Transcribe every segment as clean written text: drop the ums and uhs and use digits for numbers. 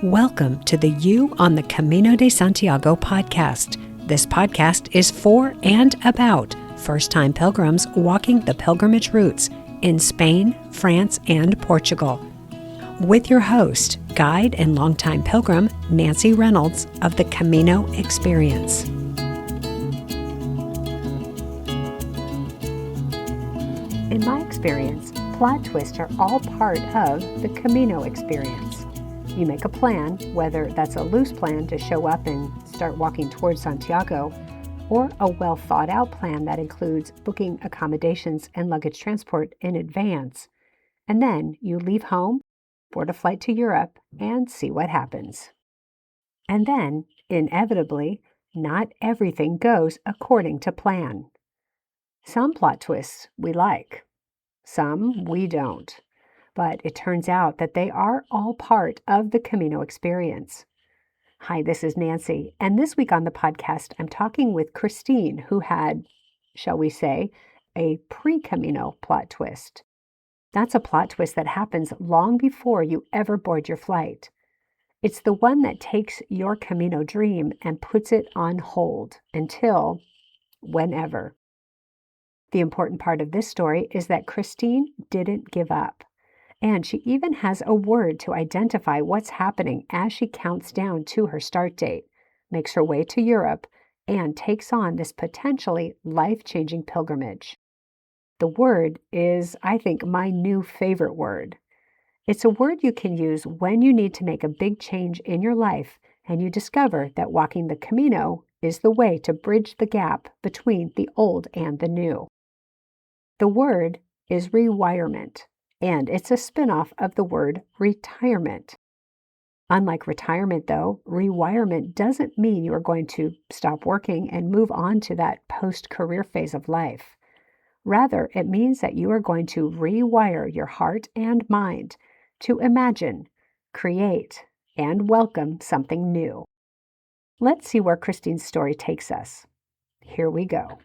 Welcome to the You on the Camino de Santiago podcast. This podcast is for and about first-time pilgrims walking the pilgrimage routes in Spain, France, and Portugal. With your host, guide and longtime pilgrim, Nancy Reynolds of the Camino Experience. In my experience, plot twists are all part of the Camino Experience. You make a plan, whether that's a loose plan to show up and start walking towards Santiago, or a well thought out plan that includes booking accommodations and luggage transport in advance. And then you leave home, board a flight to Europe, and see what happens. And then, inevitably, not everything goes according to plan. Some plot twists we like, some we don't. But it turns out that they are all part of the Camino Experience. Hi, this is Nancy, and this week on the podcast, I'm talking with Christine, who had, shall we say, a pre-Camino plot twist. That's a plot twist that happens long before you ever board your flight. It's the one that takes your Camino dream and puts it on hold until whenever. The important part of this story is that Christine didn't give up. And she even has a word to identify what's happening as she counts down to her start date, makes her way to Europe, and takes on this potentially life-changing pilgrimage. The word is, I think, my new favorite word. It's a word you can use when you need to make a big change in your life and you discover that walking the Camino is the way to bridge the gap between the old and the new. The word is rewirement. And it's a spin-off of the word retirement. Unlike retirement, though, rewirement doesn't mean you are going to stop working and move on to that post-career phase of life. Rather, it means that you are going to rewire your heart and mind to imagine, create, and welcome something new. Let's see where Christine's story takes us. Here we go.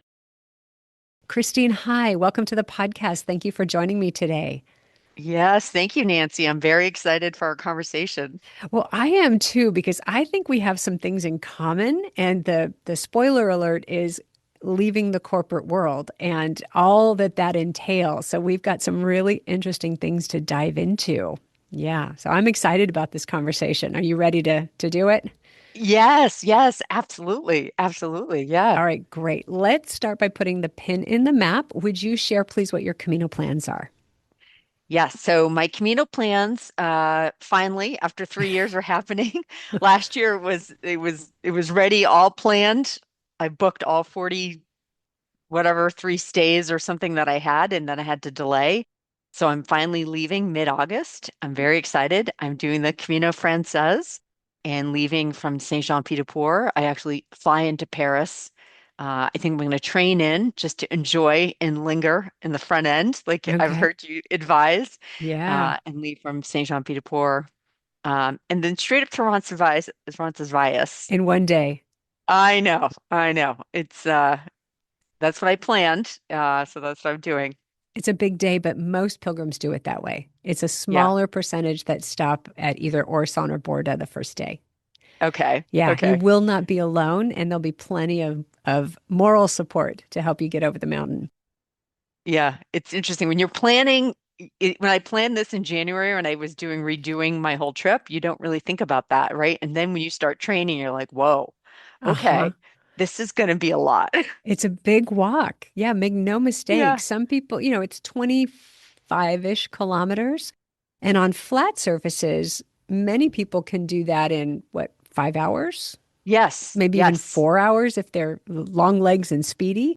Christine, hi. Welcome to the podcast. Thank you for joining me today. Yes, thank you, Nancy. I'm very excited for our conversation. Well, I am too, because I think we have some things in common. And the spoiler alert is leaving the corporate world and all that entails. So we've got some really interesting things to dive into. Yeah. So I'm excited about this conversation. Are you ready to do it? Yes, absolutely. Absolutely. Yeah. All right, great. Let's start by putting the pin in the map. Would you share, please, what your Camino plans are? Yes. So my Camino plans, finally, after 3 years are happening. Last year it was ready, all planned. I booked all 40, whatever, 3 stays or something that I had, and then I had to delay. So I'm finally leaving mid-August. I'm very excited. I'm doing the Camino Frances and leaving from Saint-Jean-Pied-de-Port. I actually fly into Paris. I think I'm going to train in just to enjoy and linger in the front end, like I've Okay. heard you advise, Yeah. and leave from Saint-Jean-Pied-de-Port, and then straight up to Roncesvalles. In one day. I know. It's that's what I planned. So that's what I'm doing. It's a big day, but most pilgrims do it that way. It's a Yeah. smaller percentage that stop at either Orson or Borda the first day. Okay. Yeah, you Okay. will not be alone, and there'll be plenty of moral support to help you get over the mountain. Yeah. It's interesting when you're planning. When I planned this in January, when I was redoing my whole trip, you don't really think about that, right? And then when you start training, you're like, whoa, Uh-huh. okay, this is going to be a lot. It's a big walk. Yeah, make no mistake. Yeah. Some people, it's 25-ish kilometers. And on flat surfaces, many people can do that in 5 hours? Yes. Maybe even Yes. 4 hours if they're long legs and speedy.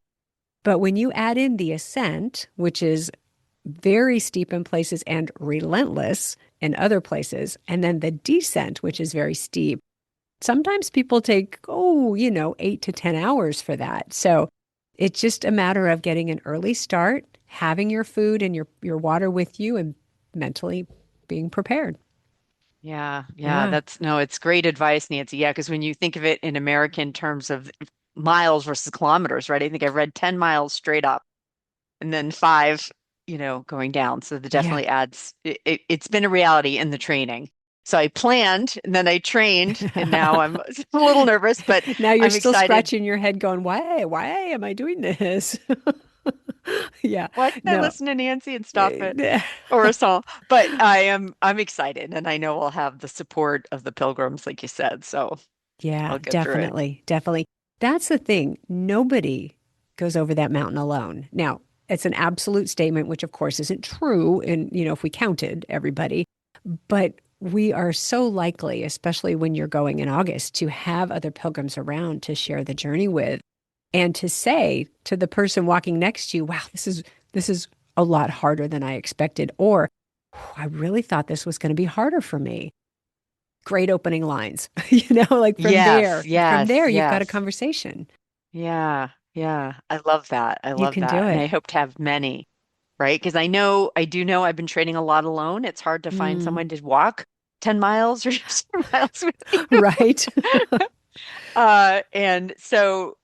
But when you add in the ascent, which is very steep in places and relentless in other places, and then the descent, which is very steep, sometimes people take, 8 to 10 hours for that. So it's just a matter of getting an early start, having your food and your water with you, and mentally being prepared. Yeah. Yeah. Yeah. That's no, it's great advice, Nancy. Yeah. Because when you think of it in American terms of miles versus kilometers, right? I think I read 10 miles straight up and then five, going down. So that Yeah. definitely adds, it's been a reality in the training. So I planned and then I trained, and now I'm a little nervous, but Now you're I'm still excited. scratching your head going, why am I doing this? Yeah, Why did I no. listen to Nancy and stop it or a song? But I'm excited, and I know we'll have the support of the pilgrims, like you said. So Yeah, I'll get through it. definitely. Definitely. That's the thing. Nobody goes over that mountain alone. Now, it's an absolute statement, which of course isn't true. And, if we counted everybody, but we are so likely, especially when you're going in August, to have other pilgrims around to share the journey with and to say to the person walking next to you, wow, this is a lot harder than I expected. Or I really thought this was going to be harder for me. Great opening lines. Like Yes, from yes, there, you've got a yes. conversation. Yeah, yeah. I love that. I You love can do that. And I it. hope to have many, right? Because I do know I've been training a lot alone. It's hard to find Mm, someone to walk 10 miles or 10 miles with you. right. And so,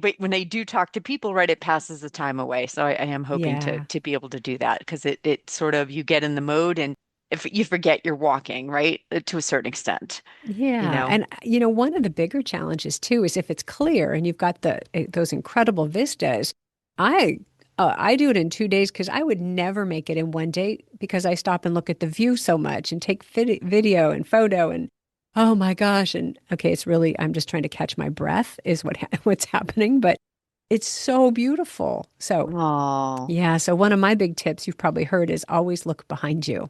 but when I do talk to people, right, it passes the time away. So I am hoping Yeah. to be able to do that because it sort of you get in the mode and if you forget you're walking, right, to a certain extent, you Yeah. know. And, one of the bigger challenges too is if it's clear and you've got those incredible vistas. I, I do it in 2 days because I would never make it in one day because I stop and look at the view so much and take video and photo and oh my gosh. And okay, it's really, I'm just trying to catch my breath is what's happening, but it's so beautiful. So Oh, yeah. So one of my big tips you've probably heard is always look behind you.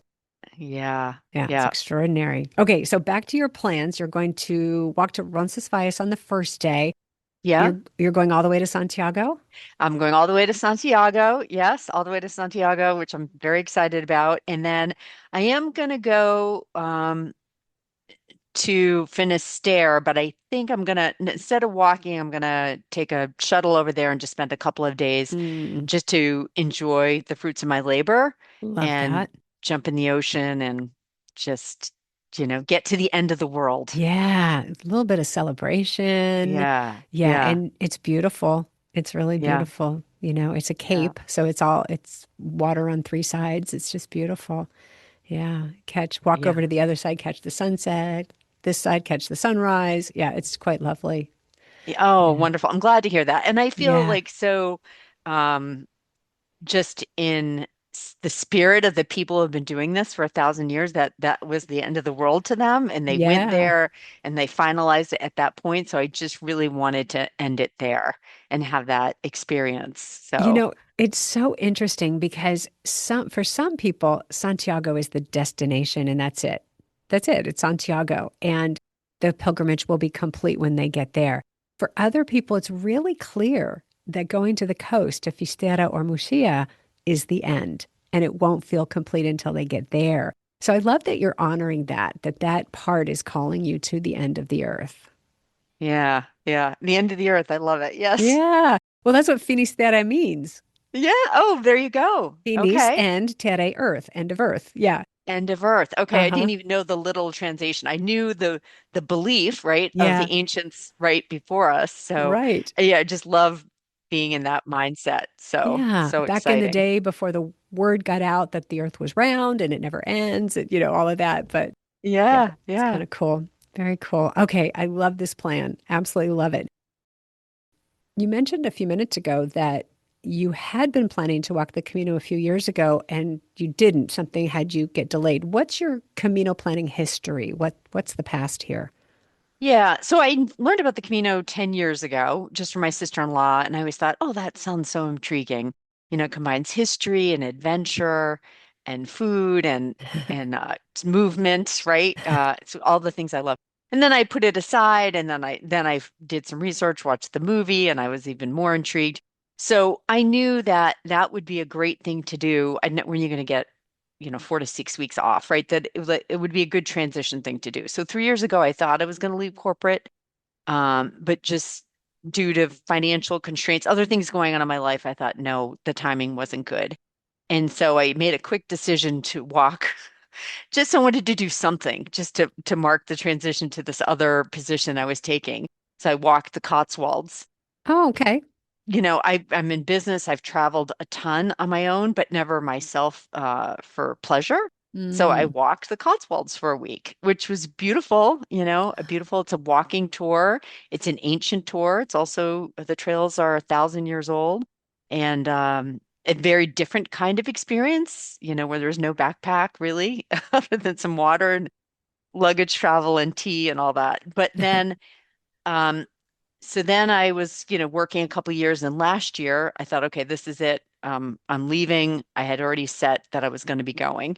yeah, Yeah, it's yeah, extraordinary. Okay, so back to your plans. You're going to walk to Roncesvalles on the first day. yeah. You're going all the way to Santiago? I'm going all the way to Santiago. Yes, all the way to Santiago, which I'm very excited about. And then I am going to go to Finisterre, but I think I'm going to, instead of walking, I'm going to take a shuttle over there and just spend a couple of days Mm, just to enjoy the fruits of my labor love and that. jump in the ocean and just, get to the end of the world. Yeah, a little bit of celebration. Yeah, Yeah, yeah, and it's beautiful. It's really yeah, beautiful. It's a yeah, cape, so it's water on three sides. It's just beautiful. Yeah, walk over yeah. to the other side, catch the sunset. This side, catch the sunrise. Yeah, it's quite lovely. Oh, Yeah. wonderful. I'm glad to hear that. And I feel Yeah. like so um just in the spirit of the people who have been doing this for 1,000 years, that was the end of the world to them, and they went Yeah. there and they finalized it at that point. So I just really wanted to end it there and have that experience. So It's so interesting because for some people, Santiago is the destination and that's it. That's it. It's Santiago. And the pilgrimage will be complete when they get there. For other people, it's really clear that going to the coast to Finisterre or Muxia is the end and it won't feel complete until they get there. So I love that you're honoring that part is calling you to the end of the earth. yeah, yeah. The end of the earth. I love it. Yes. Yeah. Well, that's what Finisterre means. Yeah. Oh, there you go. Finis Okay. and terre, earth, end of earth. Yeah. End of Earth. Okay, I Uh-huh. didn't even know the literal translation. I knew the belief, right, of Yeah. the ancients right before us. So Right. yeah, I just love being in that mindset. So Yeah. so Back in the exciting. day before the word got out that the earth was round and it never ends, and all of that. But yeah, Yeah, it's kind yeah. of cool. Very cool. Okay. I love this plan. Absolutely love it. You mentioned a few minutes ago that you had been planning to walk the Camino a few years ago and you didn't. Something had you get delayed. What's your Camino planning history? What's the past here? Yeah, so I learned about the Camino 10 years ago just from my sister-in-law, and I always thought, oh, that sounds so intriguing. It combines history and adventure and food and movement, right? So all the things I love. And then I put it aside, and then I did some research, watched the movie, and I was even more intrigued. So I knew that that would be a great thing to do. I know when you're going to get 4 to 6 weeks off, right? That it would be a good transition thing to do. So 3 years ago, I thought I was going to leave corporate, but just due to financial constraints, other things going on in my life, I thought, no, the timing wasn't good. And so I made a quick decision to walk. Just I wanted to do something just to mark the transition to this other position I was taking. So I walked the Cotswolds. Oh, okay. I'm in business. I've traveled a ton on my own, but never myself for pleasure. So I Mm. walked the Cotswolds for a week, which was beautiful, it's a walking tour. It's an ancient tour. It's also, the trails are 1,000 years old and a very different kind of experience, where there's no backpack really, other than some water and luggage travel and tea and all that. But then, um, so then I was, working a couple years, and last year I thought, okay, this is it. I'm leaving. I had already set that I was going to be going.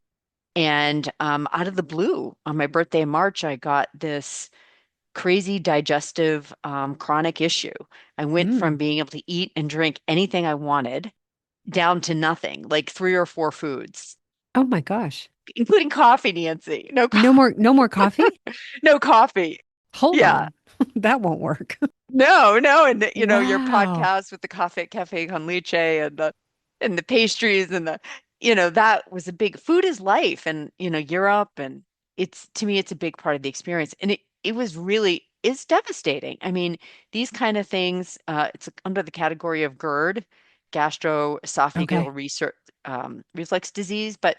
And out of the blue, on my birthday in March, I got this crazy digestive chronic issue. I went from Mm. being able to eat and drink anything I wanted down to nothing, like 3 or 4 foods, Oh my gosh. including coffee, Nancy. No, No more coffee? no coffee. Hold Yeah. on. That won't work. No, no, and your Wow. podcast with the cafe con leche and the pastries and that was a big food is life and Europe and it's to me it's a big part of the experience and it was really it's devastating. I mean, these kind of things it's under the category of GERD, Okay. gastroesophageal reflux disease, but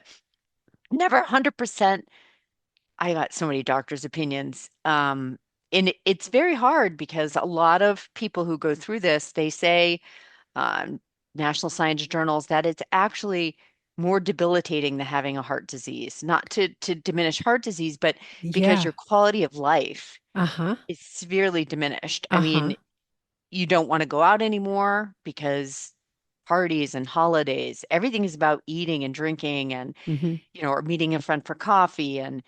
never 100%. I got so many doctors' opinions. And it's very hard because a lot of people who go through this, they say, um, national science journals, that it's actually more debilitating than having a heart disease. Not to diminish heart disease, but because Yeah. your quality of life Uh-huh. is severely diminished. I Uh-huh. mean, you don't want to go out anymore because parties and holidays, everything is about eating and drinking and Hmm. or meeting a friend for coffee and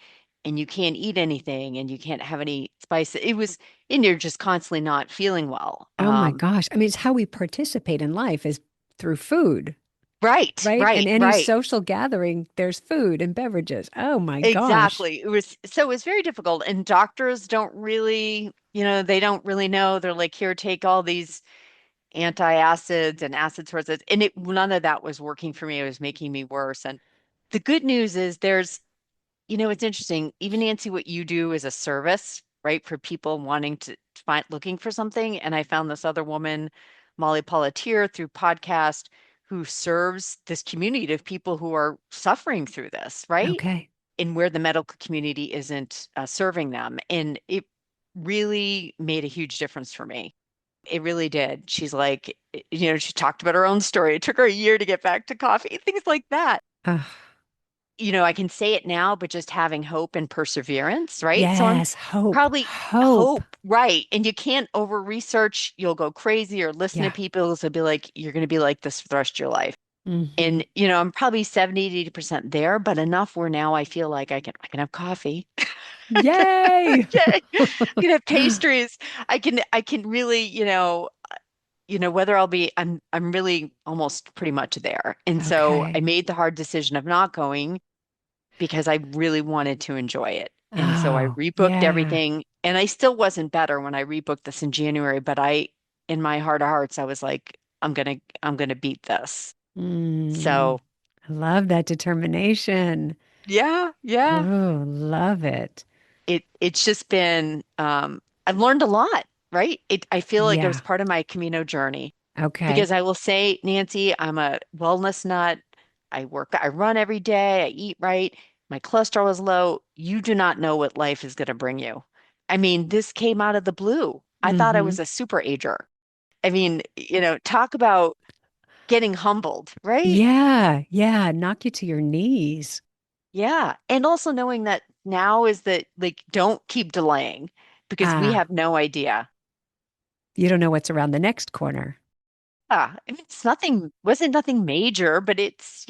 you can't eat anything and you can't have any spice. It was and you're just constantly not feeling well. Oh my gosh. I mean, it's how we participate in life is through food, Right, right? And right, any right. social gathering, there's food and beverages. Oh my gosh. Exactly. It was very difficult. And doctors don't really, they don't really know. They're like, here, take all these antacids and acid sources. And none of that was working for me. It was making me worse. And the good news is it's interesting. Even Nancy, what you do is a service, right? For people wanting to find looking for something. And I found this other woman, Molly Paulatier, through podcast, who serves this community of people who are suffering through this, right? Okay. And where the medical community isn't serving them. And it really made a huge difference for me. It really did. She's like, she talked about her own story. It took her a year to get back to coffee, things like that. Oh, I can say it now, but just having hope and perseverance, right? So I'm yes. Hope. probably Hope. hope, right? And you can't over research. You'll go crazy or listen to Yeah. people. So be like, you're going to be like this for the rest of your life. Hmm. And, I'm probably 70 to 80% there, but enough where now I feel like I can have coffee. Yay. Okay. I can have pastries. I can really, whether I'm really almost pretty much there. And so I Okay. made the hard decision of not going because I really wanted to enjoy it. And so I Oh, rebooked yeah. everything. And I still wasn't better when I rebooked this in January, but in my heart of hearts, I was like, I'm gonna beat this. Mm. So I love that determination. yeah, yeah. Oh, love it. It's just been I've learned a lot, right? I feel like it was Yeah. part of my Camino journey Okay. because I will say, Nancy, I'm a wellness nut. I run every day, I eat right, my cholesterol is low. You do not know what life is going to bring you. I mean, this came out of the blue. I thought I Hmm. was a super ager. I mean, talk about getting humbled, right? Yeah. Yeah. Knock you to your knees. Yeah. And also knowing that now is that like don't keep delaying because we Ah, have no idea. you don't know what's around the next corner. I mean, wasn't nothing major, but it's.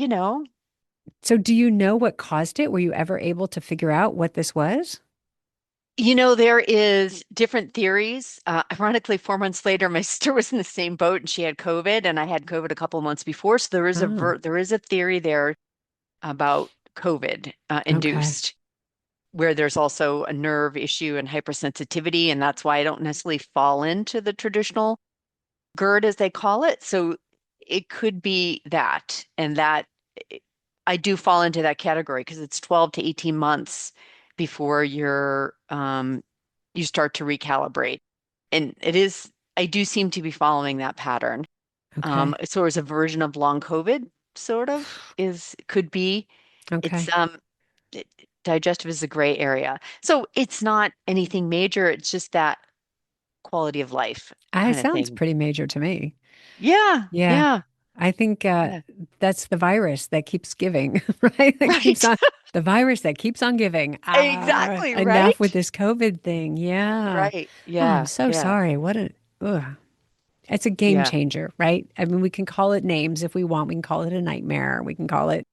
So, do you know what caused it? Were you ever able to figure out what this was? There is different theories. Ironically, 4 months later, my sister was in the same boat and she had COVID, and I had COVID a couple of months before. So Oh, there is a theory there about COVID okay. induced, where there's also a nerve issue and hypersensitivity, and that's why I don't necessarily fall into the traditional GERD as they call it. So it could be that, and that I do fall into that category because it's 12 to 18 months before you start to recalibrate. And I do seem to be following that pattern. Okay. So it's a version of long COVID, sort of, could be. It's Okay. digestive is a gray area. So it's not anything major. It's just that quality of life It kind of sounds thing. pretty major to me. Yeah, Yeah. yeah, I think yeah. that's the virus that keeps giving, right? That keeps Right. on the virus that keeps on giving. Exactly, Enough with right? this COVID thing. Yeah. Right. Oh, I'm Yeah, so yeah, sorry. Ugh. It's a game yeah. changer, right? I mean, we can call it names if we want. We can call it a nightmare. We can call it,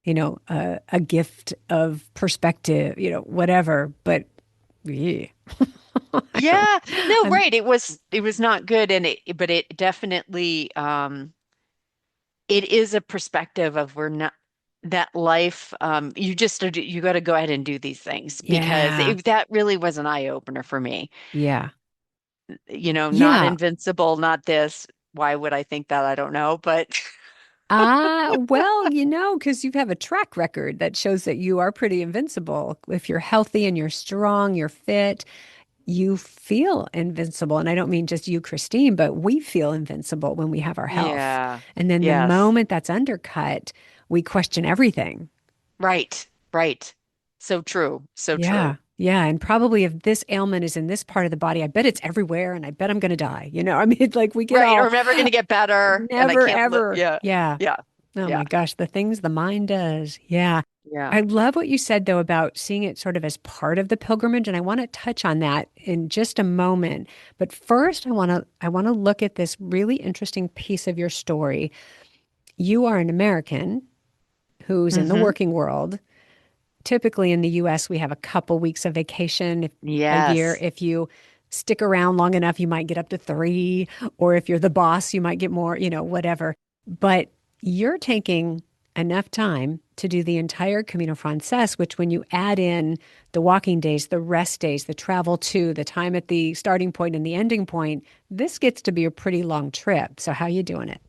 a gift of perspective, whatever. But yeah, I don't, Yeah. No, I'm, right. It was not good and but it definitely it is a perspective of we're not that life you got to go ahead and do these things because yeah, that really was an eye opener for me. yeah, Not yeah. invincible, not this. Why would I think that? I don't know, but Well, because you have a track record that shows that you are pretty invincible. If you're healthy and you're strong, you're fit, you feel invincible. And I don't mean just you, Christine, but we feel invincible when we have our health. yeah. And then the Yes. moment that's undercut, we question everything. Right. Right. So true. So Yeah. true. Yeah. And probably if this ailment is in this part of the body, I bet it's everywhere and I bet I'm going to die. I mean, like we get Right. Or all I'm never going to get better and I never, can't live. ever. Yeah. Yeah. Yeah. Oh Yeah. my gosh, the things the mind does. Yeah. Yeah. I love what you said though about seeing it sort of as part of the pilgrimage, and I want to touch on that in just a moment. But first, I want to look at this really interesting piece of your story. You are an American who's in the Hmm. working world. Typically in the US, we have a couple weeks of vacation a year. Yes. If you stick around long enough, you might get up to 3, or if you're the boss, you might get more, whatever. But you're taking enough time to do the entire Camino Frances, which when you add in the walking days, the rest days, the travel to, the time at the starting point and the ending point, this gets to be a pretty long trip. So how you doing it?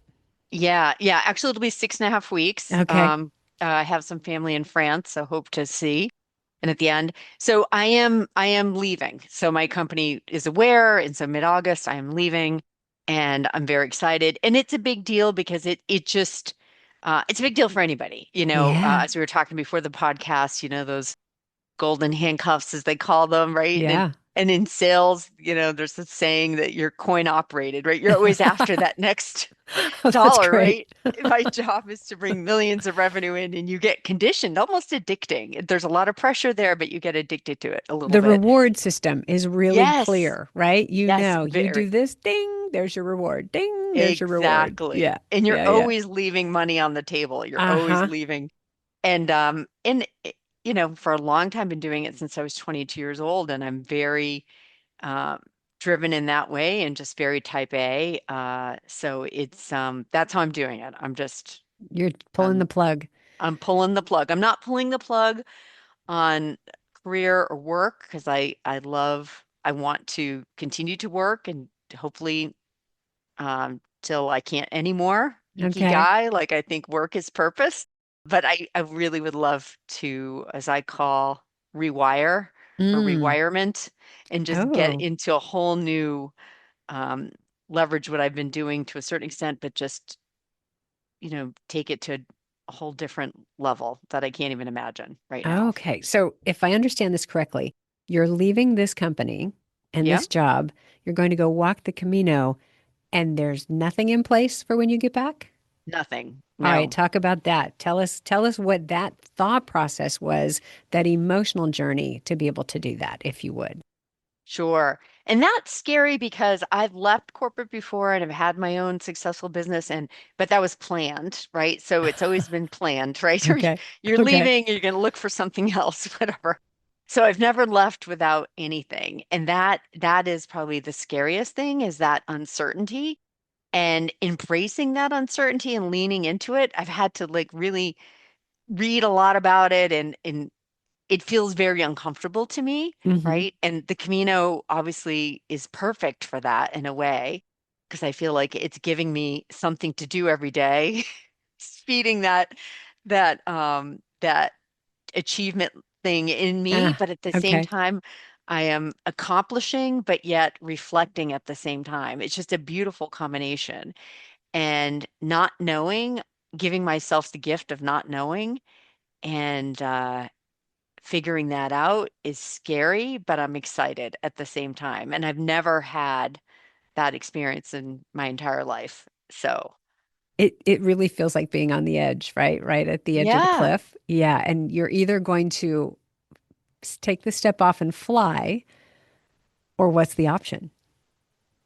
Yeah, yeah. Actually, it'll be 6.5 weeks. Okay. I have some family in France, so hope to see. And at the end, so I am leaving. So my company is aware, and so mid-August I am leaving, and I'm very excited. And it's a big deal because it's a big deal for anybody. Yeah. As we were talking before the podcast, those golden handcuffs as they call them, right? And Yeah. and in sales, there's this saying that you're coin operated, right? You're always after that next Oh, that's dollar, great. right? My job is to bring millions of revenue in, and you get conditioned, almost addicting. There's a lot of pressure there, but you get addicted to it a little The bit. reward system is really Yes, clear, right? yes, You very do this, ding, there's your reward. Ding, there's your reward. exactly. Yeah. And you're Yeah. Yeah. always leaving money on the table. You're always Uh-huh. leaving. And for a long time, been doing it since I was 22 years old, and I'm very um, driven in that way and just very type A. So that's how I'm doing it. You're pulling the I'm plug. I'm pulling the plug. I'm not pulling the plug on career or work because I want to continue to work and hopefully till I can't anymore. Okay. Ikigai, like I think work is purpose, but I really would love to, as I call, rewire or Mm. rewirement and just get Oh, into a whole new um, leverage what I've been doing to a certain extent, but just, take it to a whole different level that I can't even imagine right now. okay. So if I understand this correctly, you're leaving this company and Yeah, this job. You're going to go walk the Camino, and there's nothing in place for when you get back? nothing. All right, No. talk about that. Tell us what that thought process was, that emotional journey to be able to do that, if you would. Sure. And that's scary because I've left corporate before and have had my own successful business but that was planned, right? So it's always been planned, right? Or Okay. you're Okay. leaving, you're going to look for something else, whatever. So I've never left without anything. And that is probably the scariest thing is that uncertainty and embracing that uncertainty and leaning into it. I've had to like really read a lot about it and it feels very uncomfortable to me, Hmm. right? And the Camino obviously is perfect for that in a way, because I feel like it's giving me something to do every day, feeding that achievement thing in me, Ah, but at the same okay. time, I am accomplishing, but yet reflecting at the same time. It's just a beautiful combination. And not knowing, giving myself the gift of not knowing and figuring that out is scary, but I'm excited at the same time. And I've never had that experience in my entire life. So, It really feels like being on the edge, right? Right at the edge of the yeah, cliff. Yeah, and you're either going to take the step off and fly, or what's the option?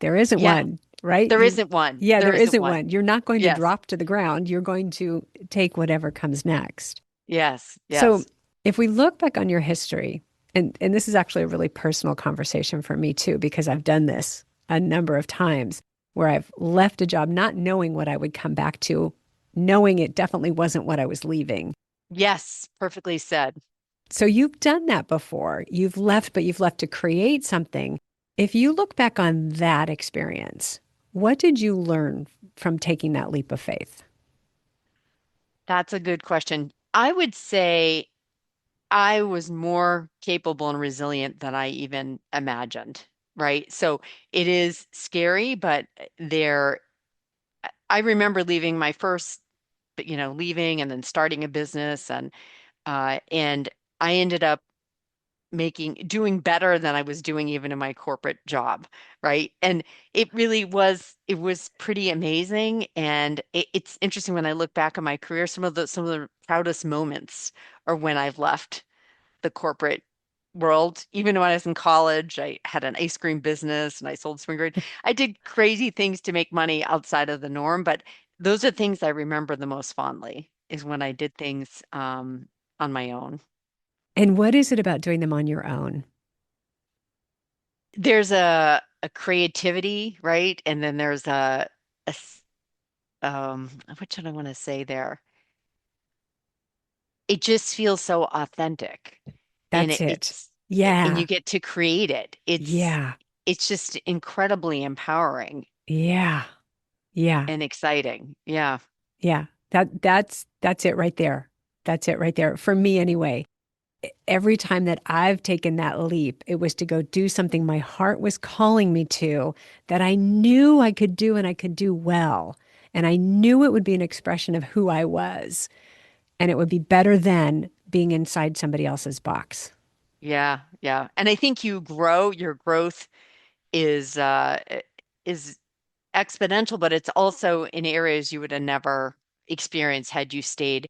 There isn't yeah, one, right? there isn't one. Yeah, There there isn't isn't one. one. You're not going to Yes, drop to the ground. You're going to take whatever comes next. yes, So, yes. if we look back on your history, and this is actually a really personal conversation for me too, because I've done this a number of times where I've left a job not knowing what I would come back to, knowing it definitely wasn't what I was leaving. Yes, perfectly said. So you've done that before. You've left, but you've left to create something. If you look back on that experience, what did you learn from taking that leap of faith? That's a good question. I would say I was more capable and resilient than I even imagined, right? So it is scary, but there, I remember leaving my first, leaving and then starting a business and I ended up doing better than I was doing even in my corporate job, right? And it was pretty amazing. And it's interesting when I look back on my career, some of the proudest moments are when I've left the corporate world. Even when I was in college, I had an ice cream business and I sold spring roll. I did crazy things to make money outside of the norm, but those are things I remember the most fondly is when I did things on my own. And what is it about doing them on your own? There's a creativity, right? And then there's a s- what should I want to say there? It just feels so authentic, and That's it. and you Yeah. get to create it. Yeah. It's just incredibly empowering Yeah. Yeah. and exciting. Yeah. Yeah. That's it right there. That's it right there. For me anyway. Every time that I've taken that leap, it was to go do something my heart was calling me to that I knew I could do and I could do well. And I knew it would be an expression of who I was. And it would be better than being inside somebody else's box. Yeah, yeah. And I think your growth is is exponential, but it's also in areas you would have never experienced had you stayed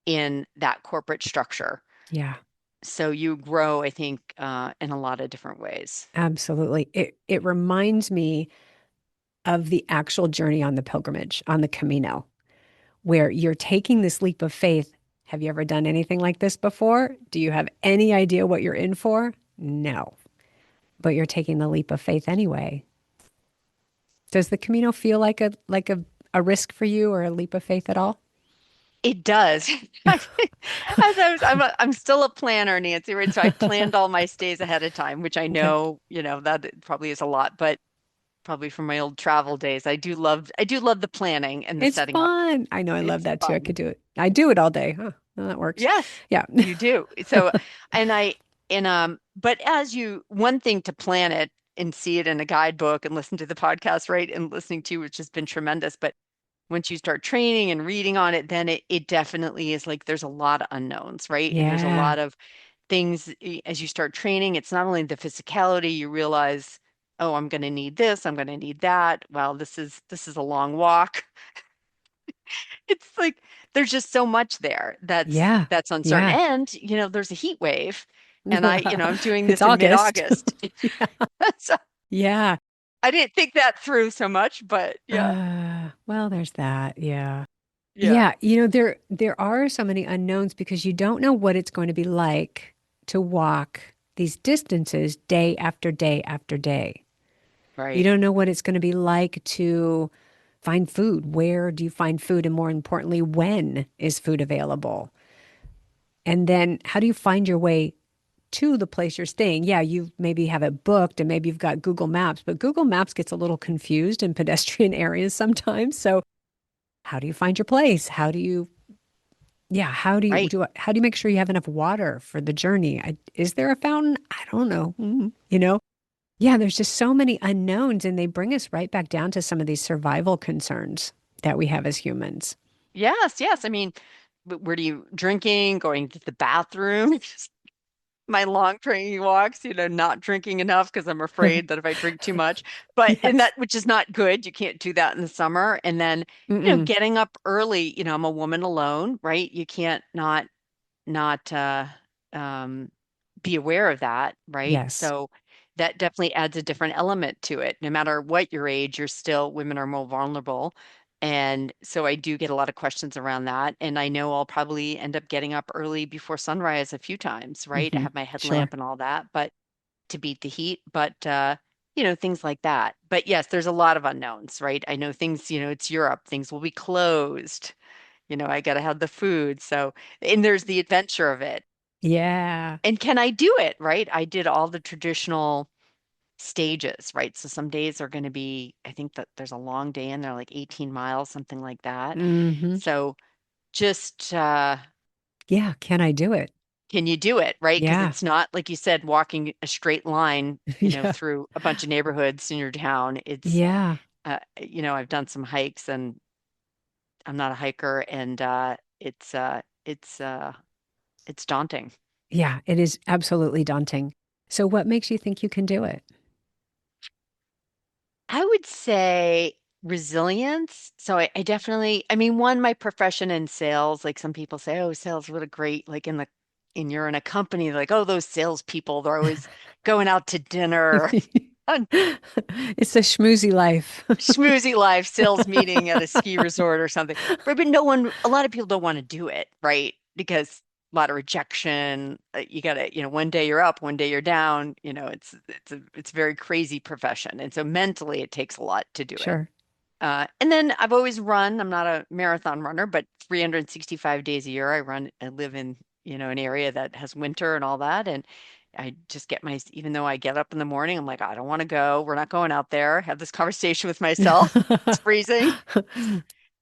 in that corporate structure. Yeah, So you grow, I think, in a lot of different ways. absolutely. It reminds me of the actual journey on the pilgrimage, on the Camino, where you're taking this leap of faith. Have you ever done anything like this before? Do you have any idea what you're in for? No, but you're taking the leap of faith anyway. Does the Camino feel like a risk for you or a leap of faith at all? It does. As I'm still a planner, Nancy, right? So I planned all my stays ahead of time, which I Okay. know, that it probably is a lot, but probably from my old travel days, I do love the planning and the It's setting up. fun. I know I love It's that too. I fun. could do it. I do it all day. Huh. Well, that works. Yes, Yeah. you do. So, and but one thing to plan it and see it in a guidebook and listen to the podcast, right? And listening to, which has been tremendous. But once you start training and reading on it, then it definitely is like there's a lot of unknowns, right? And there's a Yeah. lot of things as you start training. It's not only the physicality, you realize, oh, I'm going to need this, I'm going to need that. Well, this is a long walk. It's like there's just so much there Yeah. that's uncertain. Yeah. And, there's a heat wave. And I'm doing It's this in August. mid-August. Yeah. So Yeah. I didn't think that through so much, but yeah, Well, there's that. Yeah. yeah, Yeah, there are so many unknowns because you don't know what it's going to be like to walk these distances day after day after day. You right. don't know what it's going to be like to find food. Where do you find food? And more importantly, when is food available? And then how do you find your way to the place you're staying? Yeah, you maybe have it booked and maybe you've got Google Maps, but Google Maps gets a little confused in pedestrian areas sometimes. So how do you find your place? Yeah, Right. how do you make sure you have enough water for the journey? Is there a fountain? I don't know. Yeah, there's just so many unknowns, and they bring us right back down to some of these survival concerns that we have as humans. Yes, yes. I mean, where do you drinking, going to the bathroom? my long training walks, not drinking enough because I'm afraid that if I drink too much, but in Yes. that, which is not good. You can't do that in the summer. And then, Mm-mm. getting up early, I'm a woman alone, right? You can't not um, be aware of that, right? Yes. So that definitely adds a different element to it. No matter what your age, women are more vulnerable. And so I do get a lot of questions around that. And I know I'll probably end up getting up early before sunrise a few times, right? I Hmm. have my Sure. headlamp and all that, but to beat the heat, but things like that. But yes, there's a lot of unknowns, right? I know things, it's Europe, things will be closed. I got to have the food. So, and there's the adventure of it. Yeah. And can I do it, right? I did all the traditional stages, right? So some days are going to be, I think that there's a long day in there, like 18 miles, something like that. Hmm. So just Yeah. Can I do it? can you do it, right? Because Yeah. it's not, like you said, walking a straight line, Yeah. through a bunch of neighborhoods in your town. Yeah. I've done some hikes and I'm not a hiker and it's daunting. Yeah. It is absolutely daunting. So what makes you think you can do it? I would say resilience. So I definitely, I mean, one, my profession in sales, like some people say, oh, sales, what a great, like you're in a company, like, oh, those salespeople, they're always going out to dinner, on It's a schmoozy life. schmoozy life, sales meeting at a ski resort or something. But a lot of people don't want to do it, right? Because a lot of rejection. You got to, one day you're up, one day you're down. It's a very crazy profession, and so mentally it takes a lot to do it. Sure. And then I've always run. I'm not a marathon runner, but 365 days a year I run. I live in, an area that has winter and all that. And I just even though I get up in the morning, I'm like, I don't want to go. We're not going out there. Have this conversation with myself. It's freezing,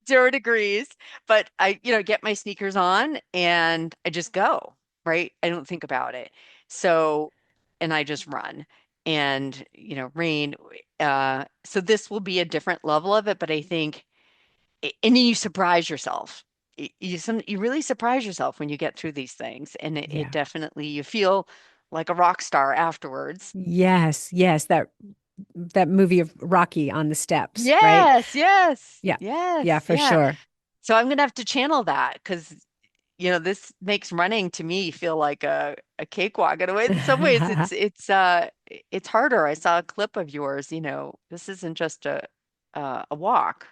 0 degrees, but I, get my sneakers on and I just go, right? I don't think about it. So, and I just run and, rain. So this will be a different level of it, but I think, and then you surprise yourself. You really surprise yourself when you get through these things, and it Yeah. definitely you feel like a rock star afterwards. Yes. Yes. That movie of Rocky on the steps, right? Yes, yes, Yeah. Yeah, yes, for yeah. sure. So I'm gonna have to channel that because this makes running to me feel like a cakewalk. In some ways, it's harder. I saw a clip of yours. This isn't just a walk,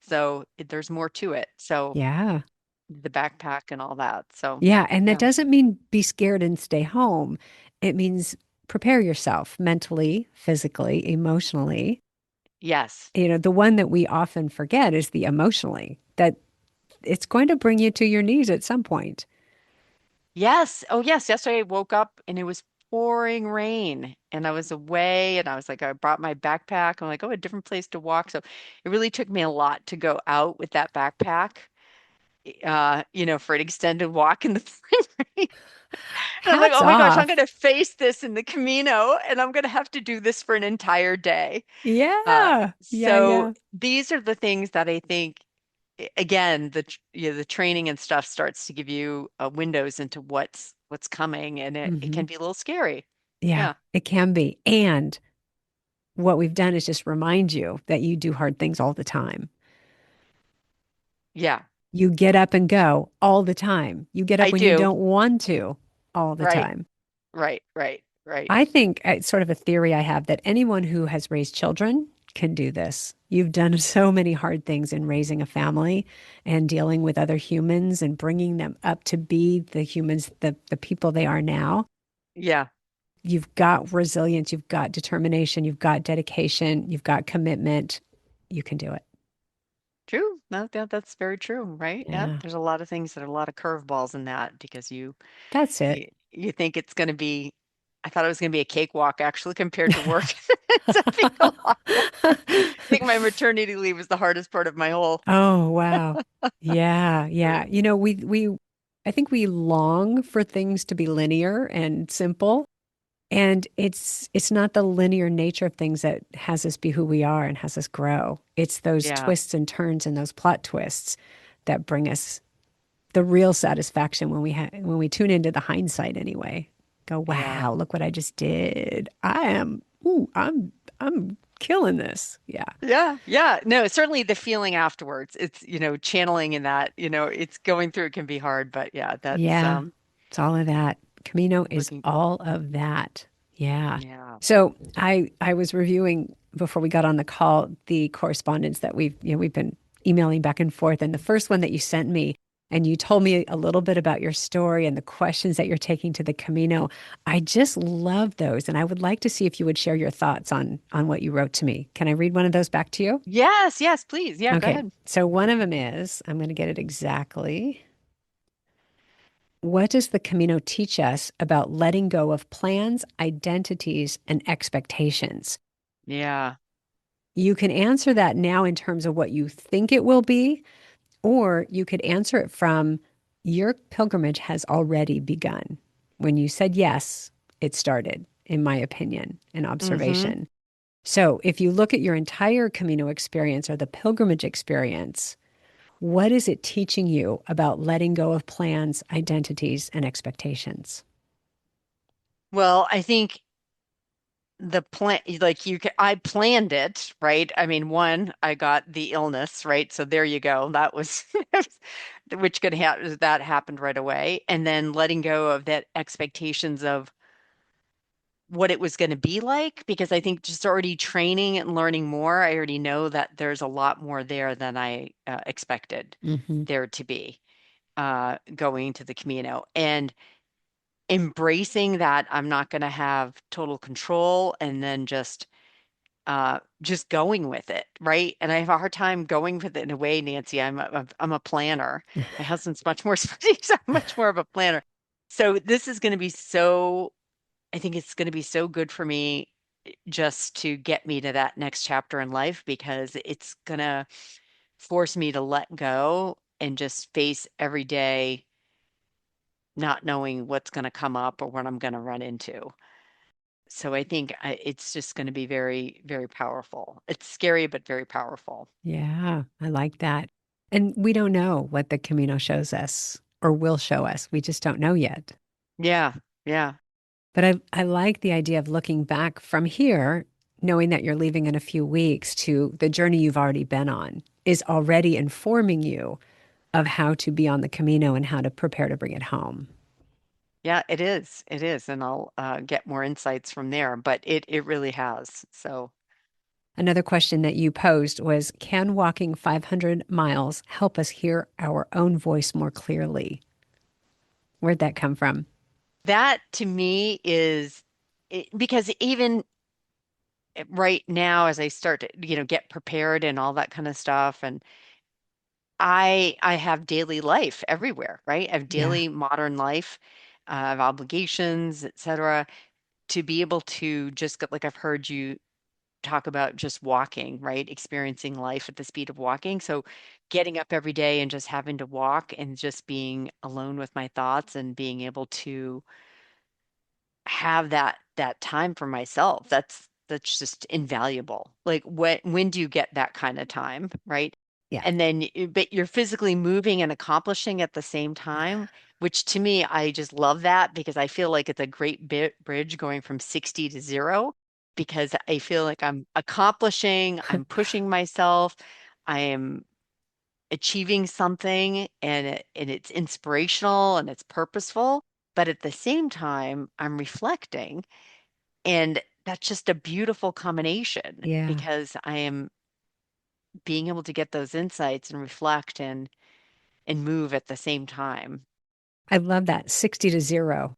so there's more to it. So Yeah. the backpack and all that. So Yeah. And that yeah, doesn't mean be scared and stay home. It means prepare yourself mentally, physically, emotionally. yes, The one that we often forget is the emotionally, that it's going to bring you to your knees at some point. yes. Oh yes. Yesterday I woke up and it was pouring rain, and I was away, and I was like, I brought my backpack. I'm like, oh, a different place to walk. So it really took me a lot to go out with that backpack. For an extended walk in the rain. And I'm like, Hats oh my gosh, I'm going off. to face this in the Camino and I'm going to have to do this for an entire day. Yeah. Yeah. So Yeah. these are the things that I think, again, the training and stuff starts to give you windows into what's coming, and it Hmm. can be a little scary. Yeah, Yeah. it can be. And what we've done is just remind you that you do hard things all the time. Yeah, You get up and go all the time. You get up I when you do. don't want to all the Right, time. right, right, right. I think it's sort of a theory I have that anyone who has raised children can do this. You've done so many hard things in raising a family and dealing with other humans and bringing them up to be the humans, the people they are now. Yeah. You've got resilience, you've got determination, you've got dedication, you've got commitment. You can do it. True. No, that's very true, right? Yeah. Yeah, There's a lot of things that are a lot of curveballs in that because that's it. you think it's going to be, I thought it was going to be a cakewalk actually compared to work. It's a big lot. I think my maternity leave was the hardest part of my whole Oh, wow. Yeah, yeah. career. I think we long for things to be linear and simple. And it's not the linear nature of things that has us be who we are and has us grow. It's those Yeah. twists and turns and those plot twists that bring us the real satisfaction when we tune into the hindsight anyway. go, Yeah. wow, look what I just did. I'm killing this. Yeah. Yeah, yeah. No, certainly the feeling afterwards. It's, channeling in that, it's going through it can be hard, but yeah, that's Yeah. It's all of that. Camino is looking, all of that. Yeah. yeah. So I was reviewing before we got on the call the correspondence that we've been emailing back and forth. And the first one that you sent me, and you told me a little bit about your story and the questions that you're taking to the Camino. I just love those. And I would like to see if you would share your thoughts on what you wrote to me. Can I read one of those back to you? Yes, yes, please. Yeah, go Okay. ahead. So one of them is, I'm going to get it exactly. What does the Camino teach us about letting go of plans, identities, and expectations? Yeah. You can answer that now in terms of what you think it will be, or you could answer it from your pilgrimage has already begun. When you said yes, it started, in my opinion, and Mm-hmm. observation. So if you look at your entire Camino experience or the pilgrimage experience, what is it teaching you about letting go of plans, identities, and expectations? Well, I think the plan, like I planned it, right? I mean, one, I got the illness, right? So there you go. That was, which could have that happened right away. And then letting go of that expectations of what it was going to be like, because I think just already training and learning more, I already know that there's a lot more there than I expected Hmm. there to be going to the Camino. And embracing that I'm not going to have total control and then just going with it, right? And I have a hard time going with it in a way, Nancy. I'm a planner. My husband's much more he's much more of a planner. So this is going to be so I think it's going to be so good for me just to get me to that next chapter in life because it's going to force me to let go and just face every day not knowing what's going to come up or what I'm going to run into. So I think it's just going to be very, very powerful. It's scary, but very powerful. Yeah, I like that. And we don't know what the Camino shows us or will show us. We just don't know yet. Yeah, yeah, But I like the idea of looking back from here, knowing that you're leaving in a few weeks to the journey you've already been on is already informing you of how to be on the Camino and how to prepare to bring it home. yeah. It is, it is, and I'll get more insights from there. But it really has. So Another question that you posed was, can walking 500 miles help us hear our own voice more clearly? Where'd that come from? that to me is because even right now, as I start to get prepared and all that kind of stuff, and I have daily life everywhere, right? I have Yeah. daily modern life, I have obligations, etc. To be able to just get, like I've heard you talk about just walking, right? Experiencing life at the speed of walking. So getting up every day and just having to walk and just being alone with my thoughts and being able to have that time for myself. That's just invaluable. Like when do you get that kind of time, right? Yeah. And then but you're physically moving and accomplishing at the same time, which to me I just love that because I feel like it's a great bridge going from 60 to 0 because I feel like I'm accomplishing, I'm pushing myself, I am achieving something and it's inspirational and it's purposeful, but at the same time, I'm reflecting. And that's just a beautiful combination Yeah. because I am being able to get those insights and reflect and move at the same time. I love that 60 to 0.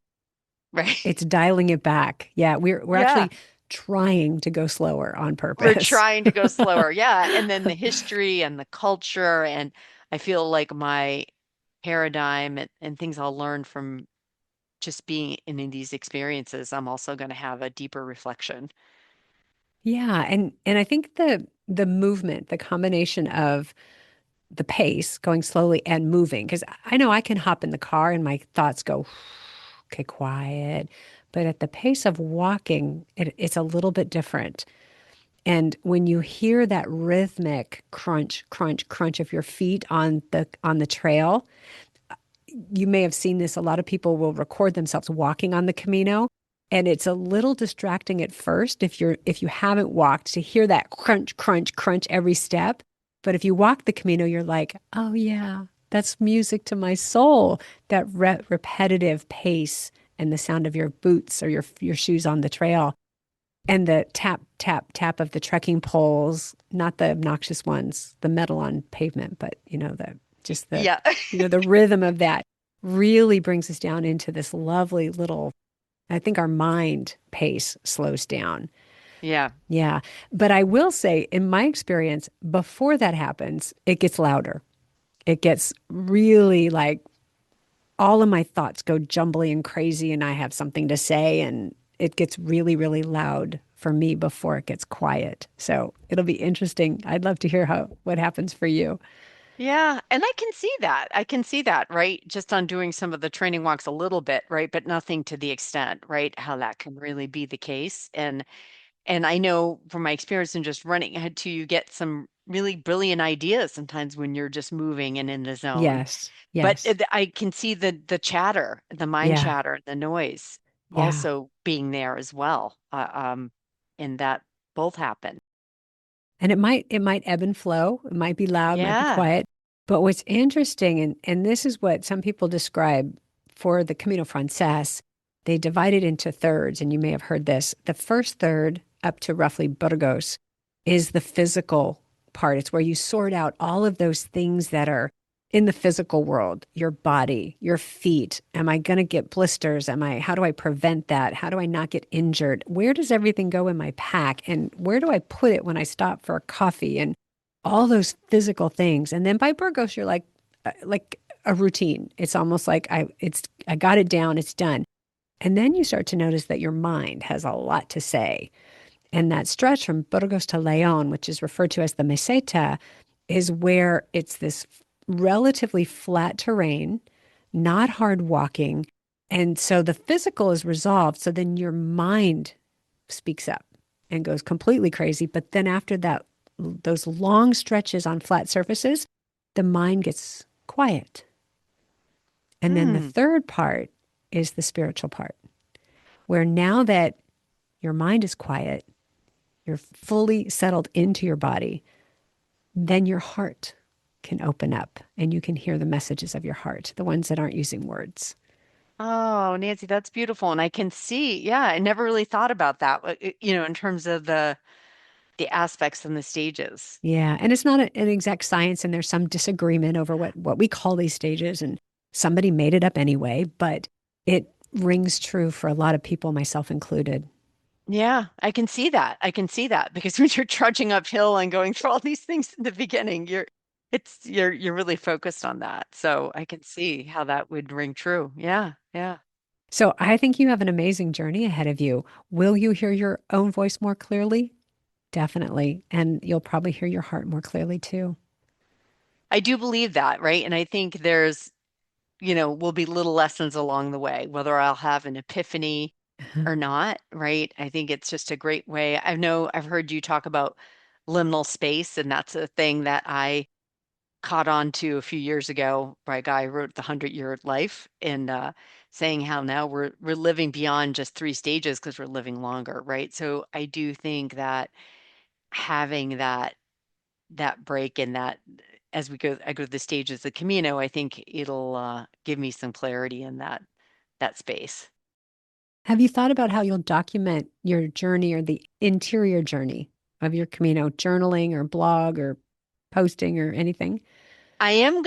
Right. It's dialing it back. Yeah, we're Yeah. actually trying to go slower on We're purpose. trying to go slower. Yeah. And then the history and the culture. And I feel like my paradigm and things I'll learn from just being in these experiences, I'm also going to have a deeper reflection. Yeah, and I think the movement, the combination of the pace, going slowly and moving, because I know I can hop in the car and my thoughts go, okay, quiet. But at the pace of walking, it's a little bit different. And when you hear that rhythmic crunch, crunch, crunch of your feet on the trail, you may have seen this. A lot of people will record themselves walking on the Camino, and it's a little distracting at first if you haven't walked to hear that crunch, crunch, crunch every step. But if you walk the Camino, you're like, oh yeah, that's music to my soul. That repetitive pace and the sound of your boots or your shoes on the trail and the tap, tap, tap of the trekking poles, not the obnoxious ones, the metal on pavement, but the just the Yeah. the rhythm of that really brings us down into this lovely little, I think our mind pace slows down. Yeah. Yeah. But I will say, in my experience, before that happens, it gets louder. It gets really like all of my thoughts go jumbly and crazy, and I have something to say, and it gets really, really loud for me before it gets quiet. So it'll be interesting. I'd love to hear what happens for you. Yeah, and I can see that. I can see that, right? Just on doing some of the training walks a little bit, right? But nothing to the extent, right? How that can really be the case. And I know from my experience in just running ahead to you get some really brilliant ideas sometimes when you're just moving and in the zone. Yes. But Yes. I can see the chatter, the mind Yeah. chatter, the noise Yeah. also being there as well. And that both happen. And it might ebb and flow. It might be loud, might be Yeah. quiet. But what's interesting, and this is what some people describe for the Camino Frances, they divide it into thirds, and you may have heard this. The first third, up to roughly Burgos, is the physical part. It's where you sort out all of those things that are in the physical world, your body, your feet. Am I going to get blisters? How do I prevent that? How do I not get injured? Where does everything go in my pack? And where do I put it when I stop for a coffee? And all those physical things. And then by Burgos, you're like a routine. It's almost like I got it down, it's done. And then you start to notice that your mind has a lot to say. And that stretch from Burgos to Leon, which is referred to as the meseta, is where it's this relatively flat terrain, not hard walking. And so the physical is resolved. So then your mind speaks up and goes completely crazy. But then after that, those long stretches on flat surfaces, the mind gets quiet. And then the Hmm. third part is the spiritual part, where now that your mind is quiet, you're fully settled into your body, then your heart can open up and you can hear the messages of your heart, the ones that aren't using words. Oh, Nancy, that's beautiful. And I can see, yeah, I never really thought about that, in terms of the aspects and the stages. Yeah. And it's not an exact science, and there's some disagreement over what we call these stages. And somebody made it up anyway, but it rings true for a lot of people, myself included. Yeah, I can see that. I can see that because when you're trudging uphill and going through all these things in the beginning, you're really focused on that. So I can see how that would ring true. Yeah, yeah. So I think you have an amazing journey ahead of you. Will you hear your own voice more clearly? Definitely. And you'll probably hear your heart more clearly too. I do believe that, right? And I think will be little lessons along the way, whether I'll have an epiphany or not, right? I think it's just a great way. I know I've heard you talk about liminal space, and that's a thing that I caught on to a few years ago by a guy who wrote The 100-Year Life and saying how now we're living beyond just three stages because we're living longer, right? So I do think that having that break and that as I go through the stages of the Camino, I think it'll give me some clarity in that space. Have you thought about how you'll document your journey or the interior journey of your Camino, journaling or blog or posting or anything? I am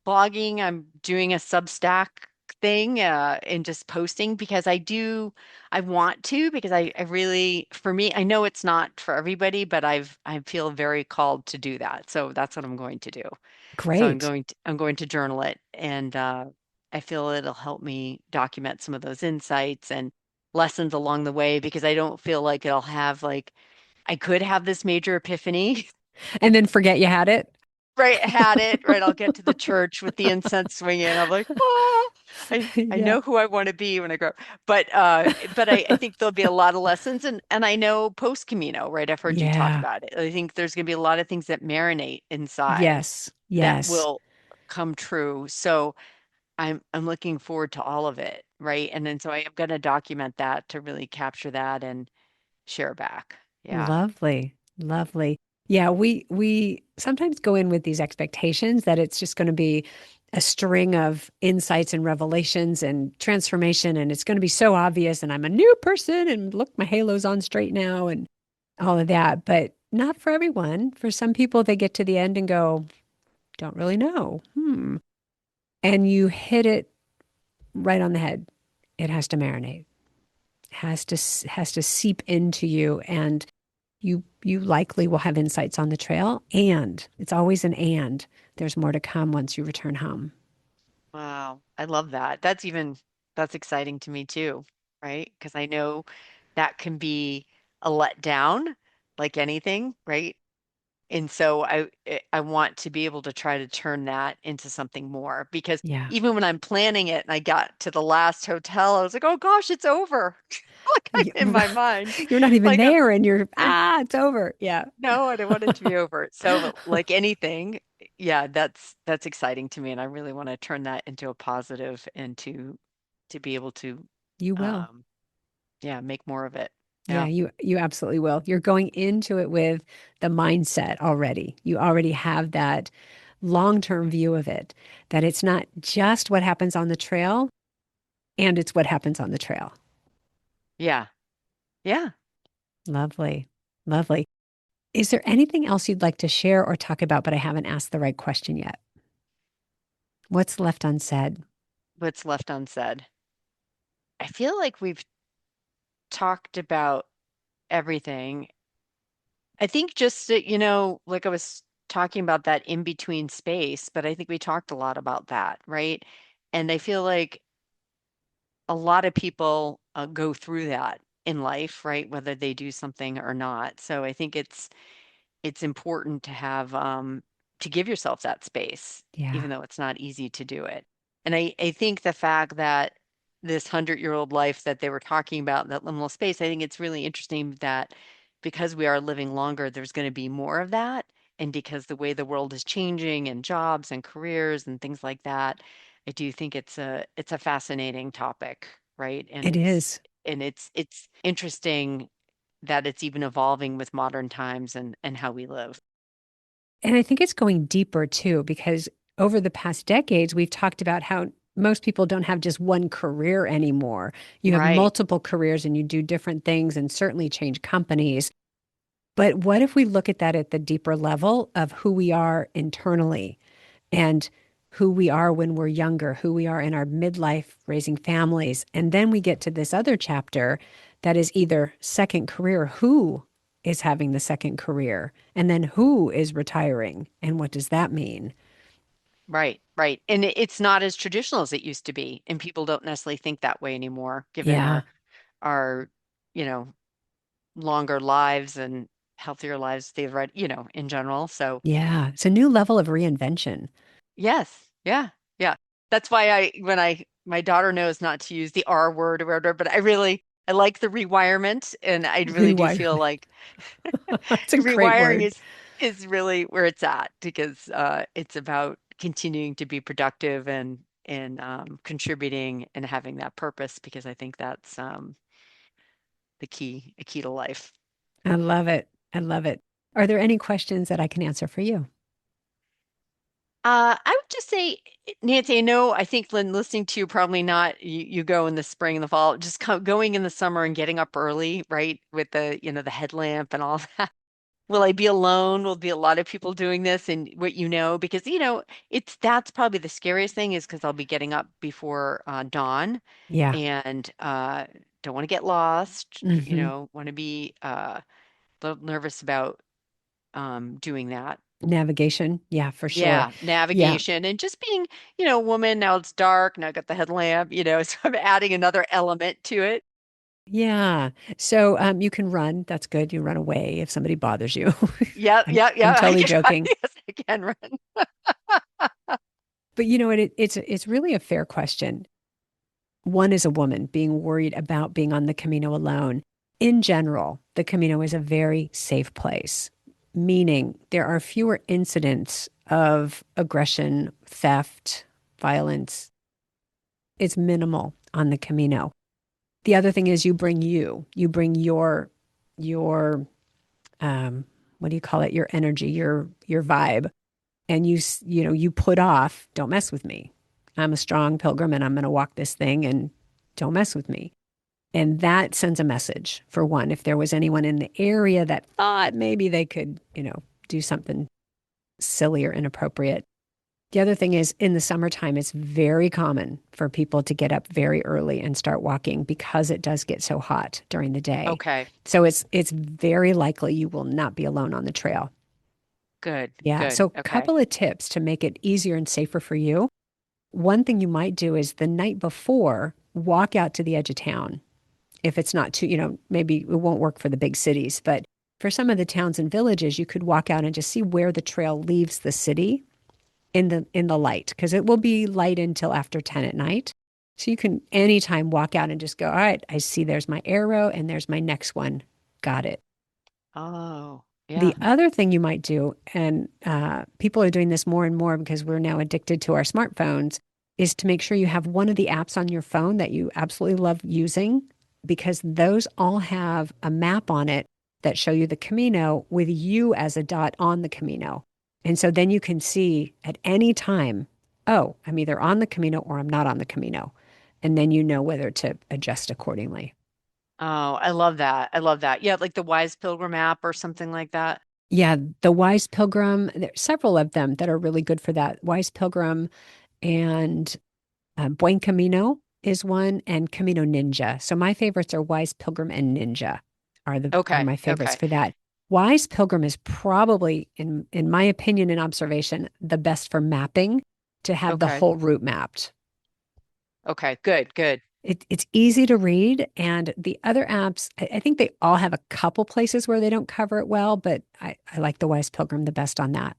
blogging. I'm doing a Substack thing and just posting because I want to because I really, for me, I know it's not for everybody, but I feel very called to do that. So that's what I'm going to do. So Great. I'm going to journal it and I feel it'll help me document some of those insights and lessons along the way because I don't feel like it'll have like I could have this major epiphany. And then forget you had it. Right, had it, right. I'll get to the church with the incense swinging. I'm like, oh, I Yeah. know who I want to be when I grow up. But I think there'll be a lot of lessons and I know post Camino, right? I've heard you talk Yeah. about it. I think there's gonna be a lot of things that marinate inside Yes. that Yes. will come true. So I'm looking forward to all of it, right? And then so I am going to document that to really capture that and share back. Yeah. Lovely, lovely. Yeah, we sometimes go in with these expectations that it's just going to be a string of insights and revelations and transformation, and it's going to be so obvious, and I'm a new person, and look, my halo's on straight now, and all of that. But not for everyone. For some people, they get to the end and go, don't really know. And you hit it right on the head. It has to marinate. Has to seep into you, and you likely will have insights on the trail, and it's always an and there's more to come once you return home. Wow. I love that. That's exciting to me too, right? Because I know that can be a letdown, like anything, right? And so I want to be able to try to turn that into something more because Yeah. even when I'm planning it and I got to the last hotel, I was like, oh gosh, it's over. Like in my mind. You're not even Like there and you're it's over. Yeah. no, I don't want it to be over. So like anything, yeah, that's exciting to me and I really want to turn that into a positive and to be able to You will. um yeah, make more of it. Yeah, Yeah. you absolutely will. You're going into it with the mindset already. You already have that long-term view of it, that it's not just what happens on the trail, and it's what happens on the trail. Yeah. Yeah. Lovely. Lovely. Is there anything else you'd like to share or talk about, but I haven't asked the right question yet? What's left unsaid? What's left unsaid? I feel like we've talked about everything. I think just that, like I was talking about that in between space, but I think we talked a lot about that, right? And I feel like a lot of people go through that in life, right? Whether they do something or not. So I think it's important to have to give yourself that space, Yeah, even though it's not easy to do it. And I think the fact that this 100-year-old life that they were talking about, that liminal space, I think it's really interesting that because we are living longer, there's going to be more of that. And because the way the world is changing and jobs and careers and things like that, I do think it's a fascinating topic, right? it is. And it's interesting that it's even evolving with modern times and how we live. And I think it's going deeper too, because over the past decades, we've talked about how most people don't have just one career anymore. You have Right, multiple careers and you do different things and certainly change companies. But what if we look at that at the deeper level of who we are internally and who we are when we're younger, who we are in our midlife raising families? And then we get to this other chapter that is either second career, who is having the second career, and then who is retiring, and what does that mean? right, right. And it's not as traditional as it used to be, and people don't necessarily think that way anymore, given Yeah, our, you know, longer lives and healthier lives they've read, in general. So yeah. It's a new level of reinvention. yes, yeah, yeah. That's why my daughter knows not to use the R word or whatever, but I like the rewirement, and I really do feel Rewiring. like It's a great rewiring word. is really where it's at because it's about continuing to be productive and contributing and having that purpose because I think that's a key to life. I love it. I love it. Are there any questions that I can answer for you? I would just say, Nancy, I know, I think Lynn, listening to you, probably not, you go in the spring and the fall, just going in the summer and getting up early, right? With the headlamp and all that. Will I be alone? Will be a lot of people doing this and what because that's probably the scariest thing is because I'll be getting up before dawn Yeah. and don't want to get lost, Hmm. want to be a little nervous about doing that. Navigation. Yeah, for sure. Yeah, Yeah. navigation and just being, a woman. Now it's dark. Now I got the headlamp, so I'm adding another element to it. Yeah. So you can run. That's good. You run away if somebody bothers you. Yep, yep, I'm yep. totally joking. Yes, I can run. But you know what? It's really a fair question. One is a woman being worried about being on the Camino alone. In general, the Camino is a very safe place, meaning there are fewer incidents of aggression, theft, violence. it's minimal on the Camino. The other thing is you bring your what do you call it? Your energy, your vibe, and you put off, don't mess with me. I'm a strong pilgrim and I'm going to walk this thing and don't mess with me. And that sends a message for one. If there was anyone in the area that thought maybe they could, do something silly or inappropriate. The other thing is in the summertime, it's very common for people to get up very early and start walking because it does get so hot during the day. Okay. So it's very likely you will not be alone on the trail. Good. Yeah. Good. So a Okay. couple of tips to make it easier and safer for you. One thing you might do is the night before, walk out to the edge of town. If it's not too, maybe it won't work for the big cities, but for some of the towns and villages, you could walk out and just see where the trail leaves the city in the light, because it will be light until after 10 at night. So you can anytime walk out and just go, all right, I see there's my arrow and there's my next one. Got it. Oh, yeah. The other thing you might do, and people are doing this more and more because we're now addicted to our smartphones, is to make sure you have one of the apps on your phone that you absolutely love using, because those all have a map on it that show you the Camino with you as a dot on the Camino. And so then you can see at any time, oh, I'm either on the Camino or I'm not on the Camino. And then you know whether to adjust accordingly. Oh, I love that. I love that. Yeah, like the Wise Pilgrim app or something like that. Yeah, the Wise Pilgrim, there's several of them that are really good for that. Wise Pilgrim and Buen Camino is one, and Camino Ninja. So my favorites are Wise Pilgrim and Ninja are Okay. my favorites Okay. for that. Wise Pilgrim is probably, in my opinion and observation, the best for mapping, to have the Okay. whole route mapped. Okay. Good. Good. It's easy to read, and the other apps, I think they all have a couple places where they don't cover it well, but I like the Wise Pilgrim the best on that.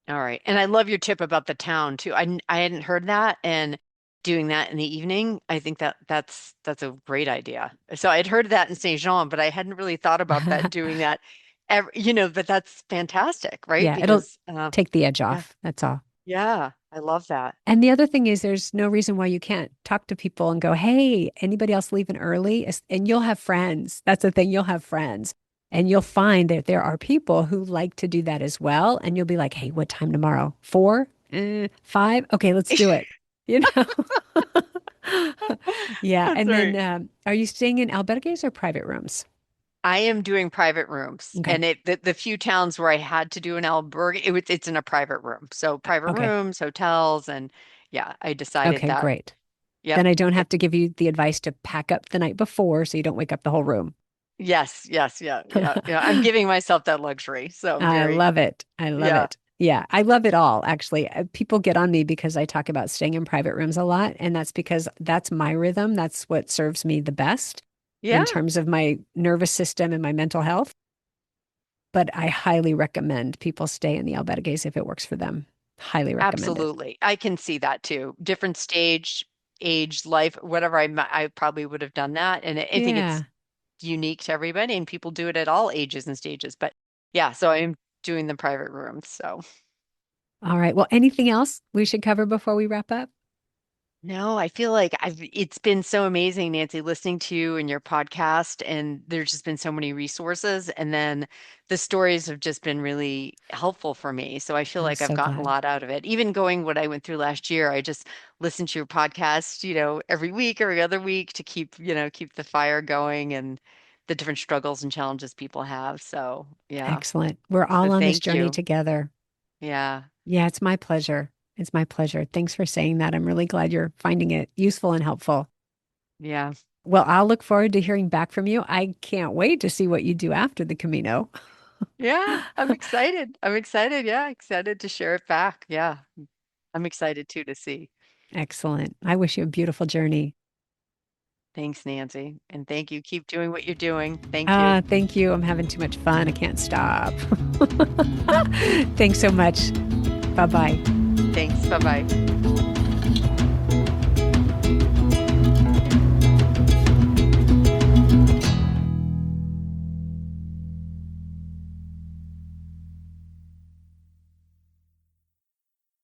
All right. And I love your tip about the town too. I hadn't heard that, and doing that in the evening, I think that's a great idea. So I'd heard that in Saint Jean, but I hadn't really thought about that doing that but that's fantastic, right? Yeah, it'll Because take the edge yeah, off. That's all. yeah, I love that. And the other thing is, there's no reason why you can't talk to people and go, hey, anybody else leaving early? And you'll have friends. That's the thing. You'll have friends. And you'll find that there are people who like to do that as well. And you'll be like, hey, what time tomorrow? 4? 5? Okay, let's do it. You know? Yeah. That's And then right. are you staying in albergues or private rooms? I am doing private rooms, Okay. and the few towns where I had to do an albergue, it's in a private room. So private Okay. rooms, hotels, and yeah, I decided Okay, that. great. Then Yep. I don't Yep. have to give you the advice to pack up the night before so you don't wake up the whole room. Yes, yes, yeah, yeah, yeah. I'm giving myself that luxury. So I'm I very, love it. I love yeah, it. Yeah, I love it all, actually. People get on me because I talk about staying in private rooms a lot. And that's because that's my rhythm. That's what serves me the best in yeah, terms of my nervous system and my mental health. But I highly recommend people stay in the albergues if it works for them. Highly recommend it. absolutely. I can see that too. Different stage, age, life, whatever. I probably would have done that, and I think it's Yeah. unique to everybody, and people do it at all ages and stages. But yeah, so I'm doing the private rooms. So. All right. Well, anything else we should cover before we wrap up? No, I feel like it's been so amazing, Nancy, listening to you and your podcast, and there's just been so many resources. And then the stories have just been really helpful for me. So I feel I'm like I've so gotten a glad. lot out of it. Even going what I went through last year, I just listened to your podcast, every week, every other week to keep the fire going and the different struggles and challenges people have. So yeah. Excellent. We're So all on this thank journey you. together. Yeah. Yeah, it's my pleasure. It's my pleasure. Thanks for saying that. I'm really glad you're finding it useful and helpful. Yeah. Well, I'll look forward to hearing back from you. I can't wait to see what you do after the Camino. Yeah, I'm excited. I'm excited. Yeah, excited to share it back. Yeah, I'm excited too to see. Excellent. I wish you a beautiful journey. Thanks, Nancy. And thank you. Keep doing what you're doing. Thank you. Thank you. I'm having too much fun. I can't stop. Thanks so much. Bye bye. Thanks. Bye-bye.